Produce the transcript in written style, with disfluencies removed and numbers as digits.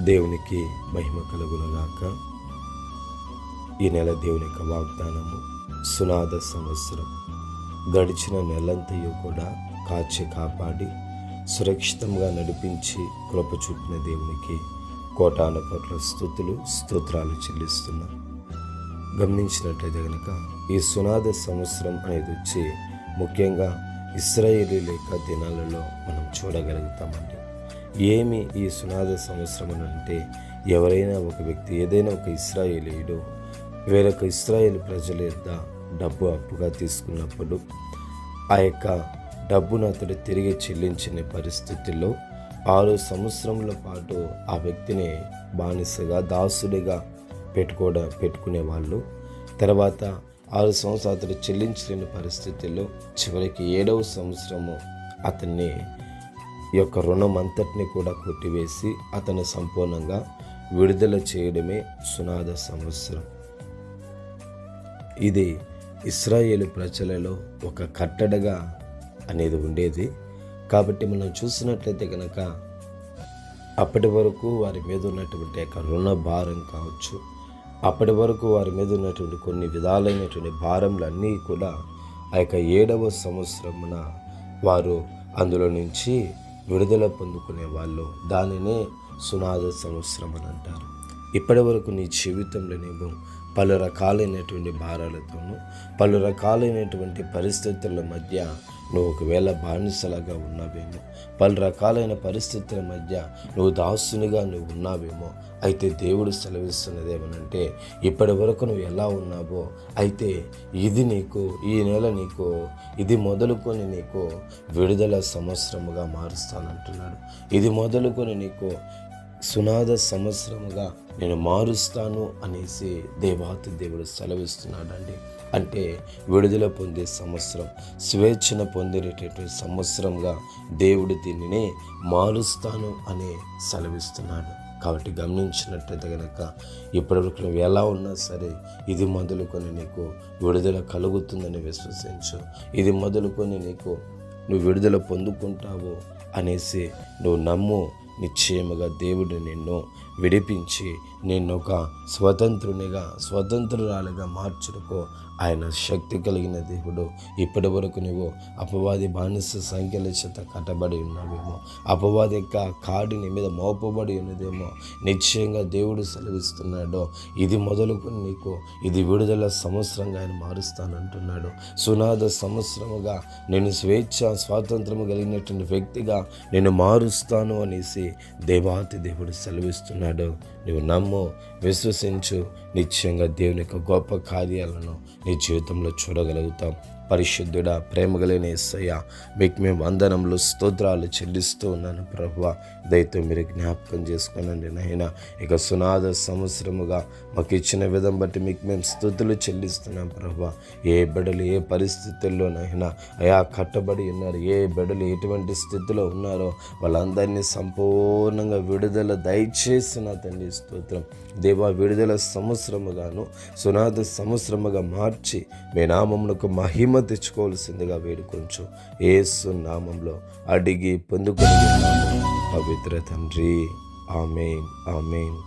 దేవునికి మహిమ కలుగునుగాక. ఈ నెల దేవుని యొక్క వాగ్దానము, సునాద సంవత్సరం. గడిచిన నెలంతయు కూడా కాచి కాపాడి సురక్షితంగా నడిపించి కృప చూపిన దేవునికి కోటాను కోట్ల స్తోత్రాలు చెల్లిస్తున్నాం. గమనించినట్లయితే కనుక ఈ సునాద సంవత్సరం అనేది వచ్చి ముఖ్యంగా ఇశ్రాయేలీయుల యొక్క దినాలలో మనం చూడగలుగుతామండి. ఏమి ఈ సునాద సంవత్సరం అని అంటే, ఎవరైనా ఒక వ్యక్తి, ఏదైనా ఒక ఇశ్రాయేలీయుడు వేరొక ఇశ్రాయేలు ప్రజల యొక్క డబ్బు అప్పుగా తీసుకున్నప్పుడు ఆ యొక్క డబ్బును అతడు తిరిగి చెల్లించిన పరిస్థితుల్లో 6 సంవత్సరముల పాటు ఆ వ్యక్తిని బానిసగా, దాసుడిగా పెట్టుకునే వాళ్ళు. తర్వాత 6 సంవత్సరాలు అతడు చెల్లించలేని పరిస్థితుల్లో చివరికి 7వ సంవత్సరము అతన్ని ఈ యొక్క రుణం అంతటిని కూడా కొట్టివేసి అతను సంపూర్ణంగా విడుదల చేయడమే సునాద సంవత్సరం. ఇది ఇశ్రాయేలు ప్రజలలో ఒక కట్టడగా అనేది ఉండేది. కాబట్టి మనం చూసినట్లయితే కనుక అప్పటి వరకు వారి మీద ఉన్నటువంటి యొక్క రుణ భారం కావచ్చు, అప్పటి వరకు వారి మీద ఉన్నటువంటి కొన్ని విధాలైనటువంటి భారములన్నీ కూడా ఆ యొక్క 7వ సంవత్సరమున వారు అందులో నుంచి విడుదల పొందుకునే వాళ్ళు. దానినే సునాద సంవత్సరం అని అంటారు. ఇప్పటి వరకు నీ జీవితంలో నీవు పలు రకాలైనటువంటి భారాలతోనూ, పలు రకాలైనటువంటి పరిస్థితుల మధ్య నువ్వు ఒకవేళ బానిసలాగా ఉన్నావేమో, పలు రకాలైన పరిస్థితుల మధ్య నువ్వు దాసునిగా నువ్వు ఉన్నావేమో. అయితే దేవుడు సెలవిస్తున్నది ఏమనంటే, ఇప్పటి వరకు నువ్వు ఎలా ఉన్నావో అయితే ఇది నీకు, ఈ నెల నీకు, ఇది మొదలుకొని నీకు విడుదల సంవత్సరముగా మారుస్తానంటున్నాడు. ఇది మొదలుకొని నీకు సునాద సంవత్సరముగా నేను మారుస్తాను అనేసి దేవాతి దేవుడు సెలవిస్తున్నాడండి. అంటే విడుదల పొందే సంవత్సరం, స్వేచ్ఛను పొందేటటువంటి సంవత్సరంగా దేవుడు దీనిని మారుస్తాను అని సెలవిస్తున్నాడు. కాబట్టి గమనించినట్లయితే కనుక ఇప్పటివరకు నువ్వు ఎలా ఉన్నా సరే ఇది మొదలుకొని నీకు విడుదల కలుగుతుందని విశ్వసించు. ఇది మొదలుకొని నువ్వు విడుదల పొందుకుంటావు అనేసి నువ్వు నమ్ము. నిశ్చయముగా దేవుడు నిన్ను విడిపించి నిన్ను ఒక స్వతంత్రురాలుగా మార్చుటకు ఆయన శక్తి కలిగిన దేవుడు. ఇప్పటి వరకు నువ్వు అపవాది బానిస సంఖ్యల చేత కట్టబడి ఉన్నావేమో, అపవాది యొక్క కాడి నీ మీద మోపబడి ఉన్నదేమో. నిశ్చయంగా దేవుడు సెలవిస్తున్నాడు, ఇది మొదలుకొని నీకు ఇది విడుదల సంవత్సరంగా ఆయన మారుస్తానంటున్నాడు. సునాద సంవత్సరముగా నేను స్వాతంత్రము కలిగినటువంటి వ్యక్తిగా నేను మారుస్తాను అనేసి దేవాతి దేవుడు సెలవిస్తున్నాడు. నువ్వు నమ్ము, విశ్వసించు. నిశ్చయంగా దేవుని యొక్క గొప్ప కార్యాలను నీ జీవితంలో చూడగలుగుతాం. పరిశుద్ధుడా, ప్రేమగలిగిన యేసయ్య, మీకు మేము వందనములు, స్తోత్రాలు చెల్లిస్తూ ఉన్నాను ప్రభువా. దయతో మీరు జ్ఞాపకం చేసుకోనండి నాయనా. ఇక సునాద సంవత్సరముగా మాకు ఇచ్చిన విధం బట్టి మీకు మేము స్తుతులు చెల్లిస్తున్నాం ప్రభువా. ఏ బిడ్డలు ఏ పరిస్థితుల్లో నాయనా అయా కట్టబడి ఉన్నారు, ఏ బిడ్డలు ఎటువంటి స్థితిలో ఉన్నారో వాళ్ళందరినీ సంపూర్ణంగా విడుదల దయచేసిన తండ్రి స్తోత్రం. దేవా, విడుదల సంవత్సరముగాను సునాద సంవత్సరముగా మార్చి మీ నామమునకు మహిమ తెచ్చుకోవాల్సిందిగా వేడుకొంచు. యేసు నామంలో అడిగి పొందుకొని పవిత్ర తండ్రి. ఆమేన్, ఆమేన్.